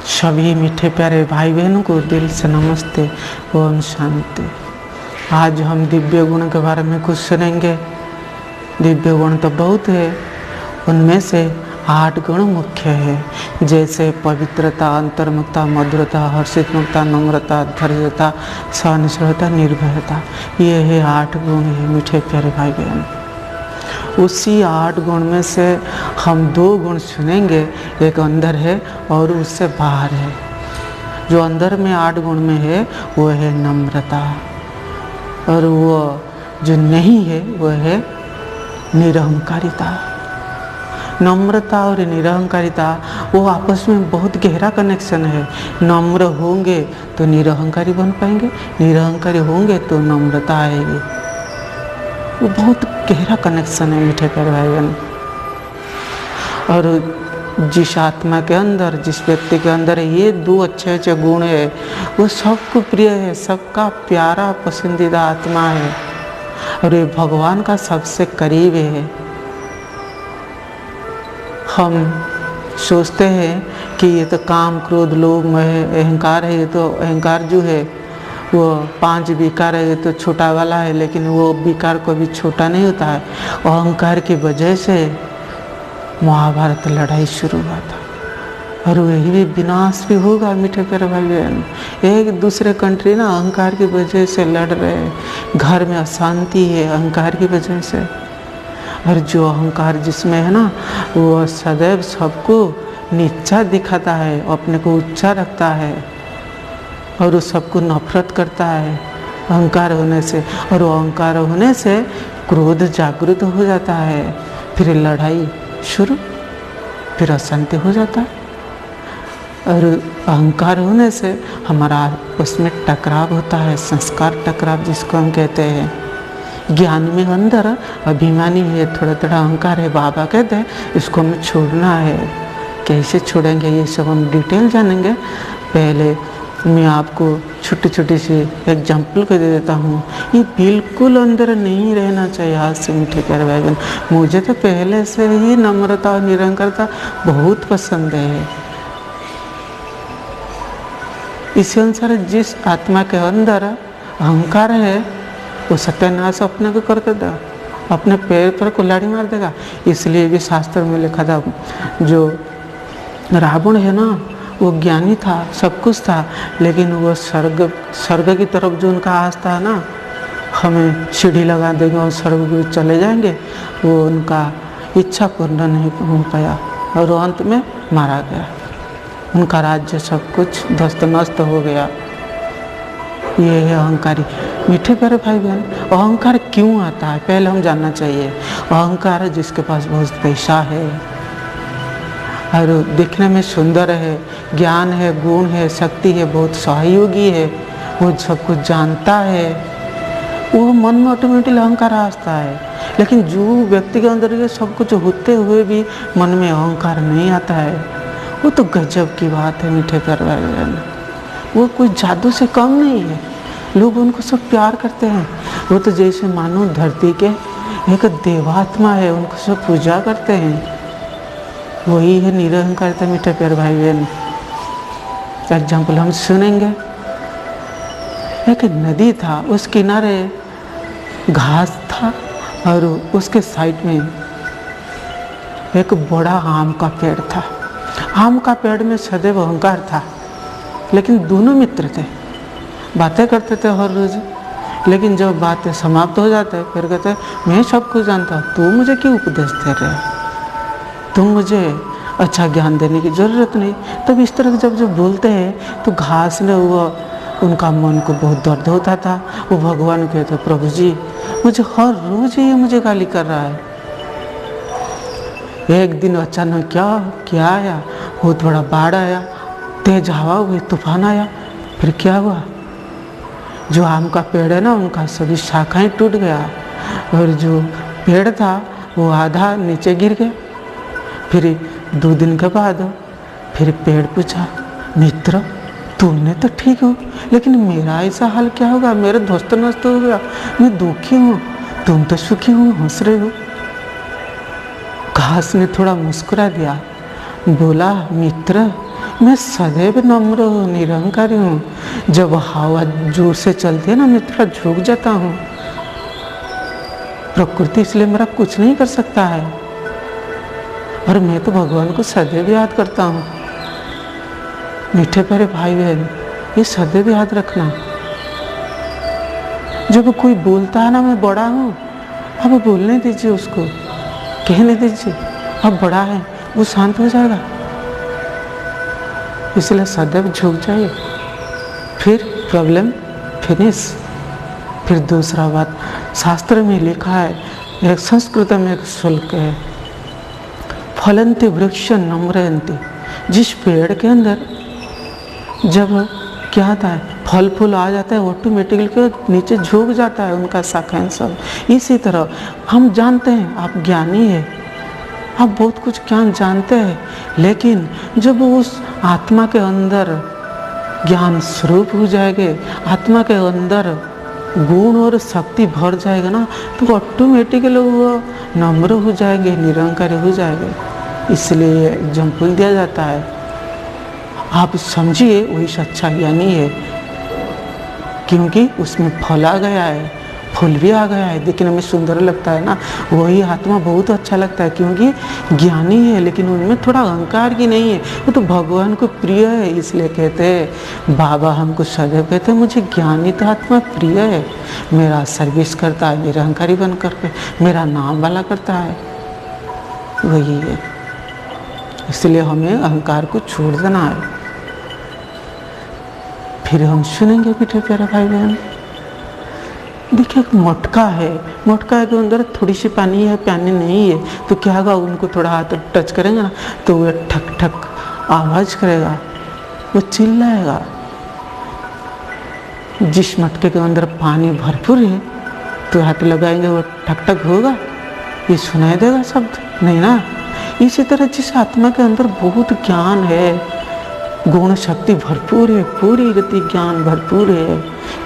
सभी मीठे प्यारे भाई बहनों को दिल से नमस्ते, ओम शांति। आज हम दिव्य गुण के बारे में कुछ सुनेंगे। दिव्य गुण तो बहुत है, उनमें से 8 गुण मुख्य है, जैसे पवित्रता, अंतर्मुखता, मधुरता, हर्षितमुखता, नम्रता, धैर्यता, सहनशीलता, निर्भयता। ये है 8 गुण है मीठे प्यारे भाई बहन। उसी 8 गुण में से हम 2 गुण सुनेंगे, एक अंदर है और उससे बाहर है। जो अंदर में 8 गुण में है वो है नम्रता, और वो जो नहीं है वो है निरहंकारिता। नम्रता और निरहंकारिता वो आपस में बहुत गहरा कनेक्शन है। नम्र होंगे तो निरहंकारी बन पाएंगे, निरहंकारी होंगे तो नम्रता आएगी। वो बहुत गहरा कनेक्शन है मीठे प्यारे भाई बहन। और जिस आत्मा के अंदर, जिस व्यक्ति के अंदर ये 2 अच्छे गुण है, वो सबको प्रिय है, सबका प्यारा पसंदीदा आत्मा है, और ये भगवान का सबसे करीब है। हम सोचते हैं कि ये तो काम, क्रोध, लोभ, मोह, अहंकार है। ये तो अहंकार जो है वो 5 विकार है, ये तो छोटा वाला है, लेकिन वो विकार कभी छोटा नहीं होता है। अहंकार की वजह से महाभारत लड़ाई शुरू हुआ था, और वही भी विनाश भी होगा मीठे प्यारे भाई बहन। एक दूसरे कंट्री ना अहंकार की वजह से लड़ रहे हैं, घर में अशांति है अहंकार की वजह से। और जो अहंकार जिसमें है ना, वो सदैव सबको नीचा दिखाता है, अपने को ऊंचा रखता है, और वो सबको नफरत करता है अहंकार होने से। और वो अहंकार होने से क्रोध जागृत हो जाता है, फिर लड़ाई शुरू, फिर अशांति हो जाता है। और अहंकार होने से हमारा उसमें टकराव होता है, संस्कार टकराव जिसको हम कहते हैं। ज्ञान में अंदर अभिमानी है, थोड़ा थोड़ा अहंकार है, बाबा कहते हैं इसको हमें छोड़ना है। कैसे छोड़ेंगे ये सब हम डिटेल जानेंगे। पहले मैं आपको छोटी छोटी सी एग्जाम्पल को दे देता हूँ। ये बिल्कुल अंदर नहीं रहना चाहिए आज से मीठे प्यारे भाई बहन। मुझे तो पहले से ही नम्रता और निरंकारता बहुत पसंद है। इसी अनुसार जिस आत्मा के अंदर अहंकार है वो सत्यानाश अपने को कर देगा, अपने पैर पर कुल्हाड़ी मार देगा। इसलिए भी शास्त्र में लिखा था, जो रावण है ना वो ज्ञानी था, सब कुछ था, लेकिन वो स्वर्ग की तरफ जो उनका आस था ना, हमें सीढ़ी लगा देंगे और स्वर्ग को चले जाएंगे, वो उनका इच्छा पूर्ण नहीं हो पाया और वो अंत में मारा गया। उनका राज्य सब कुछ ध्वस्त नष्ट हो गया। ये है अहंकारी। मीठे प्यारे भाई बहन, अहंकार क्यों आता है पहले हम जानना चाहिए। अहंकार जिसके पास बहुत पैसा है और दिखने में सुंदर है, ज्ञान है, गुण है, शक्ति है, बहुत सहयोगी है, वो सब कुछ जानता है, वो मन में ऑटोमेटिकली अहंकार आता है। लेकिन जो व्यक्ति के अंदर ये सब कुछ होते हुए भी मन में अहंकार नहीं आता है, वो तो गजब की बात है मीठे प्यारे भाई बहन। वो कोई जादू से कम नहीं है, लोग उनको सब प्यार करते हैं। वो तो जैसे मानो धरती के एक देवात्मा है, उनको सब पूजा करते हैं। वही है निरहंकारता मीठे प्यारे भाई बहन। एग्जाम्पल हम सुनेंगे। एक नदी था, उस किनारे घास था और उसके साइड में एक बड़ा आम का पेड़ था। आम का पेड़ में सदैव अहंकार था, लेकिन दोनों मित्र थे, बातें करते थे हर रोज। लेकिन जब बातें समाप्त हो जाते हैं फिर कहते मैं सब कुछ जानता, तू मुझे क्यों उपदेश दे रहे, तुम मुझे अच्छा ज्ञान देने की ज़रूरत नहीं। तब इस तरह जब बोलते हैं तो घास ने वो उनका मन को बहुत दर्द होता था। वो भगवान कहते प्रभु जी मुझे हर रोज ये मुझे गाली कर रहा है। एक दिन अचानक क्या आया, बहुत बड़ा बाढ़ आया, तेज हवा हुई, तूफान आया। फिर क्या हुआ, जो आम का पेड़ है ना उनका सभी शाखाएं टूट गया, और जो पेड़ था वो आधा नीचे गिर गया। फिर 2 दिन के बाद फिर पेड़ पूछा, मित्र तुमने तो ठीक हो, लेकिन मेरा ऐसा हाल क्या होगा, मेरा ध्वस्त नष्ट हो गया, मैं दुखी हूँ, तुम तो सुखी हो, हंस रहे हो। घास ने थोड़ा मुस्कुरा दिया, बोला मित्र मैं सदैव नम्र हूँ, निरहंकारी हूँ। जब हवा जोर से चलती है ना, मैं थोड़ा झुक जाता हूँ। प्रकृति इसलिए मेरा कुछ नहीं कर सकता है, और मैं तो भगवान को सदैव याद करता हूँ। मीठे प्यारे भाई बहन, ये सदैव याद रखना। जब कोई बोलता है ना मैं बड़ा हूँ, अब बोलने दीजिए, उसको कहने दीजिए अब बड़ा है, वो शांत हो जाएगा। इसलिए सदैव झुक जाइए, फिर प्रॉब्लम फिनिश। फिर दूसरा बात, शास्त्र में लिखा है, एक संस्कृत में एक श्लोक है, फलन्ति वृक्ष नम्रयन्ति। जिस पेड़ के अंदर जब क्या आता है, फल फूल आ जाता है, ऑटोमेटिकली नीचे झुक जाता है उनका शाखाएं सब। इसी तरह हम जानते हैं आप ज्ञानी है, आप बहुत कुछ ज्ञान जानते हैं, लेकिन जब उस आत्मा के अंदर ज्ञान स्वरूप हो जाएंगे, आत्मा के अंदर गुण और शक्ति भर जाएगा ना, तो ऑटोमेटिकली वो नम्र हो जाएंगे, निरंकारी हो जाएंगे। इसलिए एग्जाम्पल दिया जाता है, आप समझिए वही सच्चा ज्ञानी है, क्योंकि उसमें फल आ गया है, फूल भी आ गया है, देखने में सुंदर लगता है ना, वही आत्मा बहुत अच्छा लगता है, क्योंकि ज्ञानी है, लेकिन उनमें थोड़ा अहंकार की नहीं है, वो तो भगवान को प्रिय है। इसलिए कहते हैं, बाबा हमको सदैव कहते हैं, मुझे ज्ञानी तो आत्मा प्रिय है, मेरा सर्विस करता है, मेरा अहंकारी बन करके मेरा नाम वाला करता है, वही है। इसलिए हमें अहंकार को छोड़ देना है। फिर हम सुनेंगे मीठे प्यारे भाई बहन। देखिए एक मटका है, मटका के अंदर थोड़ी सी पानी है, पानी नहीं है, तो क्या होगा, उनको थोड़ा हाथ टच करेंगे ना, तो वो ठक ठक आवाज करेगा, वो चिल्लाएगा। जिस मटके के अंदर पानी भरपूर है, तो हाथ लगाएंगे वो ठक ठक होगा, ये सुनाई देगा शब्द नहीं ना। इसी तरह जिस आत्मा के अंदर बहुत ज्ञान है, गुण शक्ति भरपूर है, पूरी गति ज्ञान भरपूर है,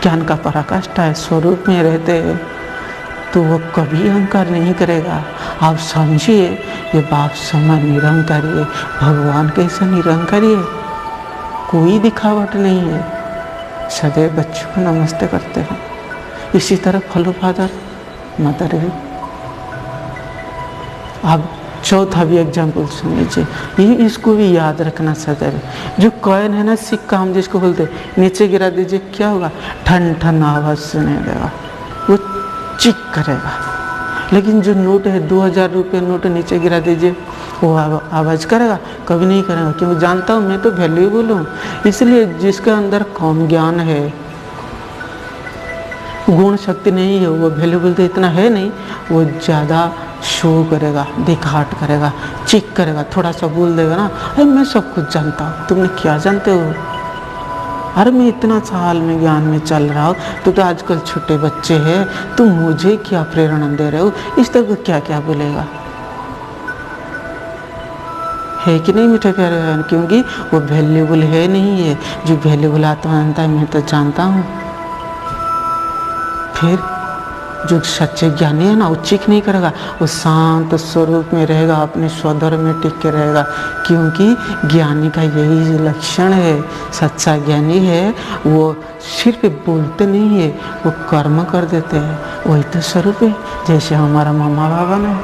ज्ञान का पराकाष्ठा है, स्वरूप में रहते हैं, तो वो कभी अहंकार नहीं करेगा। आप समझिए, ये बाप समान निरंकारी है, भगवान कैसा निरंकारी है, कोई दिखावट नहीं है, सदैव बच्चों को नमस्ते करते हैं। इसी तरह फॉलो फादर मदर भी। आप चौथा भी एग्जाम्पल सुन लीजिए, ये इसको भी याद रखना सदैव। जो कॉइन है ना, सिक्का हम जिसको बोलते हैं, नीचे गिरा दीजिए, क्या होगा, ठन ठन आवाज सुनाई देगा, वो चिक करेगा। लेकिन जो नोट है, 2000 रुपये नोट नीचे गिरा दीजिए, वो आवाज करेगा, कभी नहीं करेगा, क्योंकि जानता हूँ मैं तो वैल्यूएबल हूँ। इसलिए जिसके अंदर कम ज्ञान है, गुण शक्ति नहीं है, वो वैल्यूएबल तो इतना है नहीं, वो ज़्यादा शो करेगा, दिखाट करेगा, चिक करेगा, थोड़ा सा बोल देगा ना, अरे मैं सब कुछ जानता हूँ, तुमने क्या जानते हो, अरे मैं इतना साल में ज्ञान में चल रहा हूँ, तो आजकल छोटे बच्चे हैं, तुम मुझे क्या प्रेरणा दे रहे हो, इस तरह क्या क्या बोलेगा, है कि नहीं मीठे प्यारे बहन। क्योंकि वो वैल्यूएबल है नहीं है। जो वैल्यूएबल आत्मा जानता है, मैं तो जानता हूँ। फिर जो सच्चे ज्ञानी है ना, वो चिक नहीं करेगा, वो शांत स्वरूप में रहेगा, अपने स्वधर्म में टिक के रहेगा, क्योंकि ज्ञानी का यही लक्षण है। सच्चा ज्ञानी है, वो सिर्फ बोलते नहीं है, वो कर्म कर देते हैं, वही तो स्वरूप है। जैसे हमारा मामा बाबा ने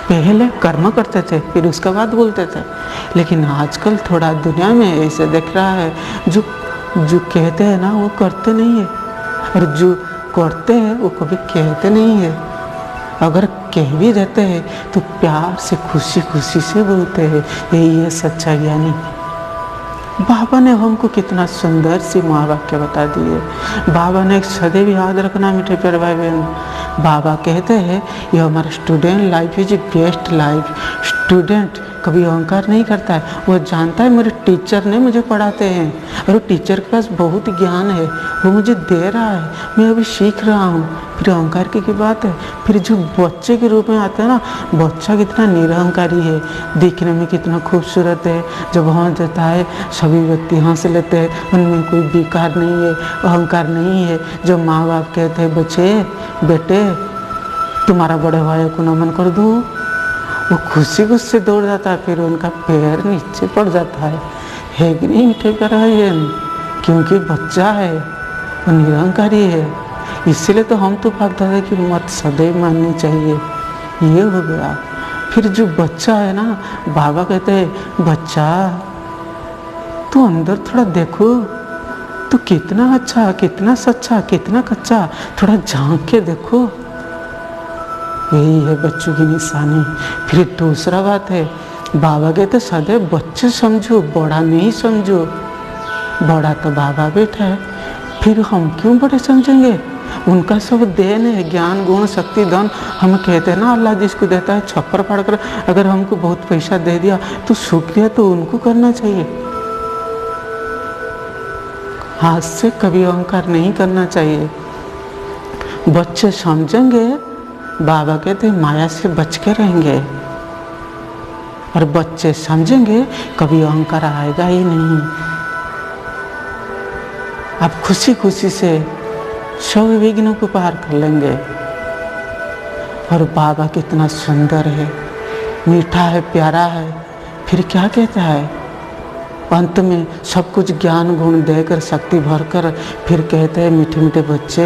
पहले कर्म करते थे, फिर उसके बाद बोलते थे, लेकिन आजकल थोड़ा दुनिया में ऐसे दिख रहा है, जो कहते हैं ना वो करते नहीं है, और जो करते हैं वो कभी कहते नहीं है। अगर कह भी देते हैं तो प्यार से, खुशी खुशी से बोलते हैं। यही है सच्चा ज्ञानी। बाबा ने हमको कितना सुंदर सी महावाक्य बता दिए। बाबा ने एक सदैव याद रखना मीठे प्यारे भाई बहन, बाबा कहते हैं ये हमारा student life is best life. Student कभी अहंकार नहीं करता है, वो जानता है मेरे टीचर ने मुझे पढ़ाते हैं, और टीचर के पास बहुत ज्ञान है, वो मुझे दे रहा है, मैं अभी सीख रहा हूँ। फिर अहंकार की बात है। फिर जो बच्चे के रूप में आता है ना, बच्चा कितना निरहंकारी है, देखने में कितना खूबसूरत है, जब हंस देता है सभी व्यक्ति हंस लेते हैं, उनमें कोई विकार नहीं है, अहंकार नहीं है। जो माँ बाप कहते हैं बच्चे बेटे तुम्हारा बड़े भाई को नमन कर दो, वो खुशी से दौड़ जाता है, फिर उनका पैर नीचे पड़ जाता है। है कि नहीं मीठे प्यारे भाई बहन? क्योंकि बच्चा है, वो निरंकारी है, इसलिए तो हम तो भागता है कि मत सदैव माननी चाहिए। ये हो गया। फिर जो बच्चा है ना, बाबा कहते हैं बच्चा तू अंदर थोड़ा देखो, तू कितना अच्छा, कितना सच्चा, कितना कच्चा, थोड़ा झांक के देखो। यही है बच्चों की निशानी। फिर दूसरा बात है, बाबा कहते सदैव बच्चे समझो, बड़ा नहीं समझो। बड़ा तो बाबा बैठा है, फिर हम क्यों बड़े समझेंगे? उनका सब देन है, ज्ञान गुण शक्ति धन। हम कहते हैं ना अल्लाह जिसको देता है छप्पर फाड़ कर, अगर हमको बहुत पैसा दे दिया तो शुक्रिया तो उनको करना चाहिए। हाथ से कभी अहंकार नहीं करना चाहिए। बच्चे समझेंगे, बाबा कहते हैं माया से बच के रहेंगे, और बच्चे समझेंगे कभी अहंकार आएगा ही नहीं। आप खुशी खुशी से सब विघ्नों को पार कर लेंगे। और बाबा कितना सुंदर है, मीठा है, प्यारा है। फिर क्या कहता है अंत में? सब कुछ ज्ञान गुण देकर शक्ति भरकर फिर कहते हैं मीठे मीठे बच्चे,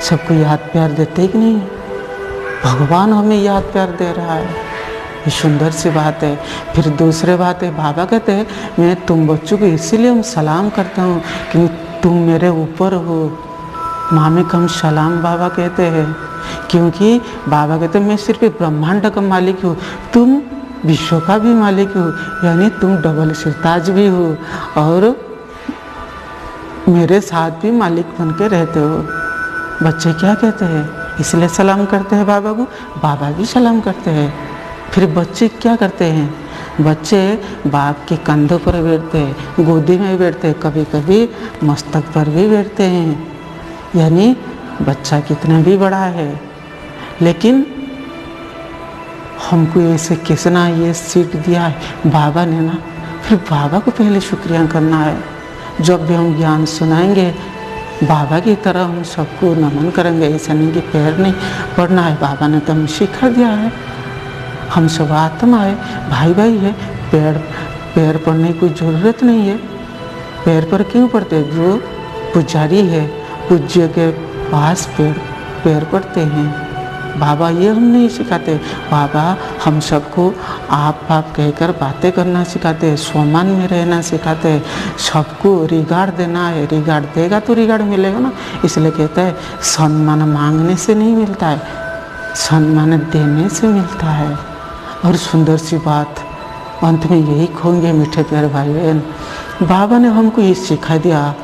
सबको याद प्यार देते कि नहीं? भगवान हमें याद प्यार दे रहा है। ये सुंदर सी बात है। फिर दूसरे बात है, बाबा कहते हैं मैं तुम बच्चों को इसीलिए हम सलाम करता हूँ कि तुम मेरे ऊपर हो। मामे कम सलाम बाबा कहते हैं, क्योंकि बाबा कहते हैं मैं सिर्फ ब्रह्मांड का मालिक हूँ, तुम विश्व का भी मालिक हो, यानी तुम डबल सिरताज भी हो और मेरे साथ भी मालिक बन के रहते हो। बच्चे क्या कहते हैं? इसलिए सलाम करते हैं बाबा को, बाबा भी सलाम करते हैं। फिर बच्चे क्या करते हैं? बच्चे बाप के कंधों पर बैठते हैं, गोदी में बैठते हैं, कभी कभी मस्तक पर भी बैठते हैं। यानी बच्चा कितना भी बड़ा है, लेकिन हमको ऐसे किसना ये सीट दिया है बाबा ने ना, फिर बाबा को पहले शुक्रिया करना है। जब भी हम ज्ञान सुनाएंगे बाबा की तरह हम सबको नमन करेंगे, ऐसा नहीं कि पैर नहीं पड़ना है। बाबा ने तो हमें सिखा दिया है, हम सब आत्मा है, भाई भाई है, पैर पड़ने की कोई ज़रूरत नहीं है। पैर पर क्यों पड़ते? जो पुजारी है, पूज्य के पास पैर पड़ते हैं। बाबा ये हम नहीं सिखाते। बाबा हम सबको आप कहकर बातें करना सिखाते हैं, सम्मान में रहना सिखाते हैं, सबको रिगार्ड देना है। रिगार्ड देगा तो रिगार्ड मिलेगा ना। इसलिए कहता है सम्मान मांगने से नहीं मिलता है, सम्मान देने से मिलता है। और सुंदर सी बात अंत में यही कहोगे मीठे प्यारे भाई बहन, बाबा ने हमको ये सिखा दिया,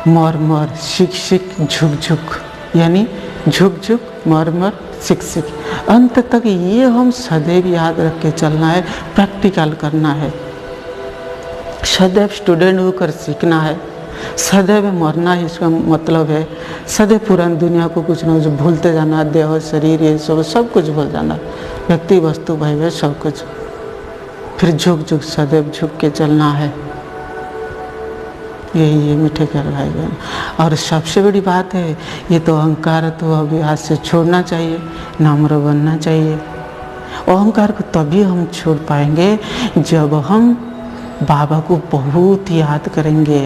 मर मर सिक सिक झुक झुक, यानी झुक झुक मर मर सिक सिक। अंत तक ये हम सदैव याद रख के चलना है, प्रैक्टिकल करना है। सदैव स्टूडेंट होकर सीखना है, सदैव मरना ही इसका मतलब है। सदैव पुरानी दुनिया को कुछ ना कुछ भूलते जाना, देह शरीर ये सब कुछ भूल जाना, व्यक्ति वस्तु भाई सब कुछ। फिर झुक झुक सदैव झुक के चलना है। यही है मीठे प्यारे भाई बहन। और सबसे बड़ी बात है, ये तो अहंकार तो अभी आज से छोड़ना चाहिए, नम्र बनना चाहिए। अहंकार को तभी हम छोड़ पाएंगे जब हम बाबा को बहुत याद करेंगे,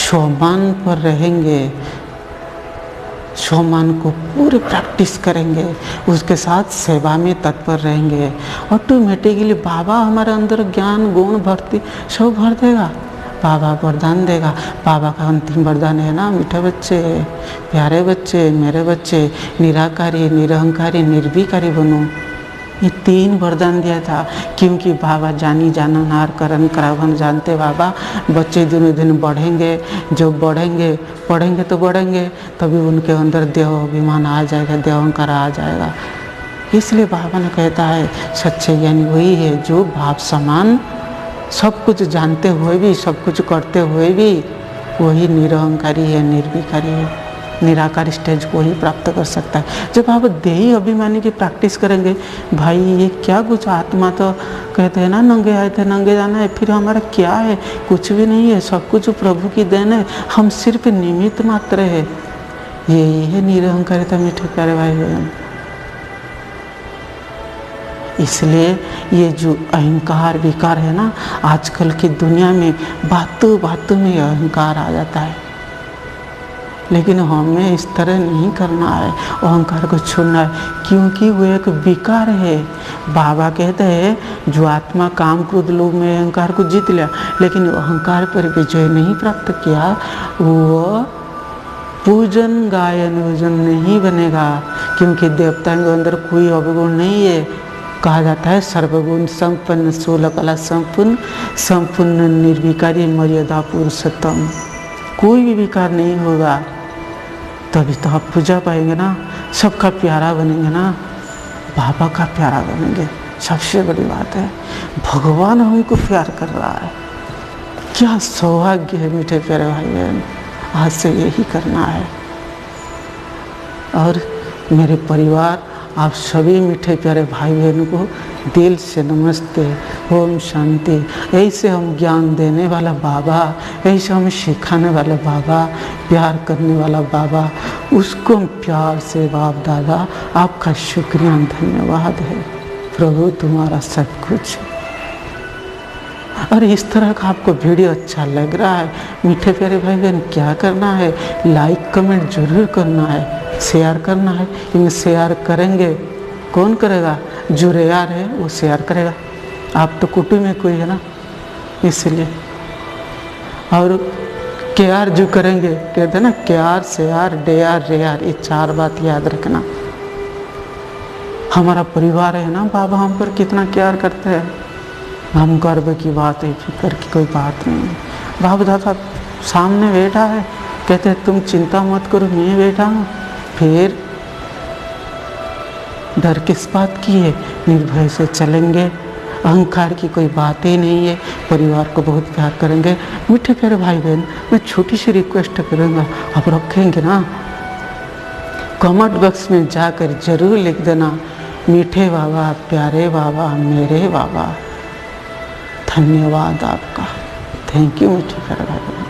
सम्मान पर रहेंगे, सम्मान को पूरे प्रैक्टिस करेंगे, उसके साथ सेवा में तत्पर रहेंगे। ऑटोमेटिकली बाबा हमारे अंदर ज्ञान गुण भक्ति सब भर देगा। बाबा वरदान देगा। बाबा का अंतिम वरदान है ना, मीठे बच्चे, प्यारे बच्चे, मेरे बच्चे, निराकारी, निरहंकारी, निर्विकारी बनो। ये 3 वरदान दिया था, क्योंकि बाबा जानी जाना नार करण करावन जानते। बाबा बच्चे दिनों दिन बढ़ेंगे, जब बढ़ेंगे पढ़ेंगे तो बढ़ेंगे, तभी उनके अंदर देह अभिमान आ जाएगा, देह अहंकार आ जाएगा। इसलिए बाबा ने कहता है सच्चे ज्ञानी वही है जो भाव समान सब कुछ जानते हुए भी, सब कुछ करते हुए भी वही निरहंकारी है, निर्विकारी है। निराकार स्टेज को ही प्राप्त कर सकता है। जब आप देही अभिमानी की प्रैक्टिस करेंगे, भाई ये क्या कुछ, आत्मा तो कहते हैं ना नंगे आए थे नंगे जाना है, फिर हमारा क्या है? कुछ भी नहीं है, सब कुछ प्रभु की देन है, हम सिर्फ निमित्त मात्र है। यही है निरहंकारिता मीठे प्यारे भाई बहन। इसलिए ये जो अहंकार विकार है ना, आजकल की दुनिया में बातों बातों में अहंकार आ जाता है। लेकिन हमें इस तरह नहीं करना है, अहंकार को छोड़ना है, क्योंकि वो एक विकार है। बाबा कहते हैं जो आत्मा काम क्रोध लोभ में अहंकार को जीत लिया, लेकिन अहंकार पर विजय नहीं प्राप्त किया, वो पूजन गायन भजन नहीं बनेगा, क्योंकि देवताओं के अंदर कोई अवगुण नहीं है। कहा जाता है सर्वगुण संपन्न 16 कला संपूर्ण संपूर्ण निर्विकारी मर्यादा पुरुषोत्तम। कोई भी विकार नहीं होगा, तभी तो आप पूजा पाएंगे ना, सबका प्यारा बनेंगे ना, बाबा का प्यारा बनेंगे। सबसे बड़ी बात है भगवान हमको प्यार कर रहा है। क्या सौभाग्य है मीठे प्यारे भाई बहन, आज से यही करना है। और मेरे परिवार, आप सभी मीठे प्यारे भाई बहनों को दिल से नमस्ते, ओम शांति। ऐसे हम ज्ञान देने वाला बाबा, ऐसे हम सिखाने वाला बाबा, प्यार करने वाला बाबा, उसको हम प्यार से बाप दादा आपका शुक्रिया धन्यवाद है। प्रभु तुम्हारा सब कुछ। और इस तरह का आपको वीडियो अच्छा लग रहा है मीठे प्यारे भाई बहन, क्या करना है, लाइक कमेंट जरूर करना है, शेयर करना है। क्योंकि शेयर करेंगे कौन करेगा, जो रेयर है वो शेयर करेगा। आप तो कुटुंब में कोई है ना, इसलिए। और केयर जो करेंगे, कहते हैं ना केयर शेयर डेयर रेयर, ये 4 बात याद रखना। हमारा परिवार है ना, बाबा हम पर कितना केयर करते हैं। हम गर्व की बात है, फिक्र की कोई बात नहीं है। बाप दादा सामने बैठा है, कहते हैं तुम चिंता मत करो, मैं बैठा हूँ। फिर डर किस बात की है, निर्भय से चलेंगे, अहंकार की कोई बात ही नहीं है, परिवार को बहुत प्यार करेंगे। मीठे प्यारे भाई बहन, मैं छोटी सी रिक्वेस्ट करूँगा, आप रखेंगे ना, कमेंट बॉक्स में जाकर जरूर लिख देना, मीठे बाबा, प्यारे बाबा, मेरे बाबा। धन्यवाद आपका, थैंक यू मीठे प्यारे भाई बहन।